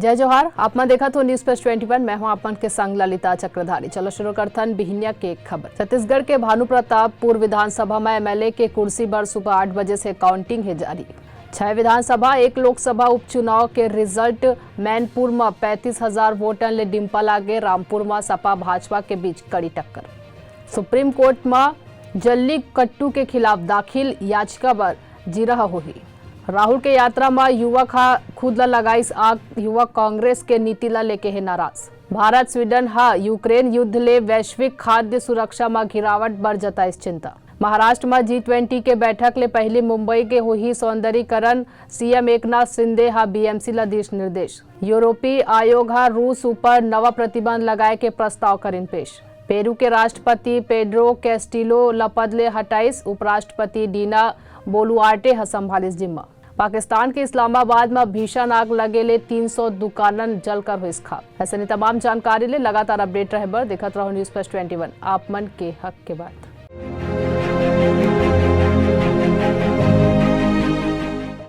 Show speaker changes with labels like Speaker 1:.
Speaker 1: जय जोहार। आप मन देखा तो न्यूज प्लस 21। मैं हूं आप मन के संग ललिता चक्रधारी। चलो शुरू करथन बिहिनिया के एक खबर। छत्तीसगढ़ के भानु प्रतापपुर विधानसभा में एमएलए के कुर्सी पर सुबह 8 बजे से काउंटिंग है जारी। 6 विधानसभा 1 लोकसभा उपचुनाव के रिजल्ट मैनपुर में 35,000 वोटन ले डिम्पल आगे, रामपुर में सपा भाजपा के बीच कड़ी टक्कर। सुप्रीम कोर्ट में जल्लीकट्टू के खिलाफ दाखिल याचिका पर जिरह हुई। राहुल के यात्रा में युवक खुद ला लगाइस आग, युवक कांग्रेस के नीति ला लेके है नाराज। भारत स्वीडन यूक्रेन युद्ध ले वैश्विक खाद्य सुरक्षा में गिरावट बढ़ जताइस चिंता। महाराष्ट्र में G20 के बैठक ले पहले मुंबई के हुई सौंदर्यीकरण, सीएम एकनाथ शिंदे बीएमसी ला दिश निर्देश। यूरोपीय आयोग रूस ऊपर नवा प्रतिबंध लगाए के प्रस्ताव करिन पेश। पेरू के राष्ट्रपति पेड्रो कैस्टिलो ला पद ले हटाइस, उपराष्ट्रपति डीना बोलुआर्टे संभालिस जिम्मा। पाकिस्तान के इस्लामाबाद में भीषण आग लगेले 300 दुकानन जलकर हुई खाक। ऐसे तमाम जानकारी ले लगातार अपडेट रहे बर देखत रहो न्यूज प्लस 21 आप मन के हक के बात।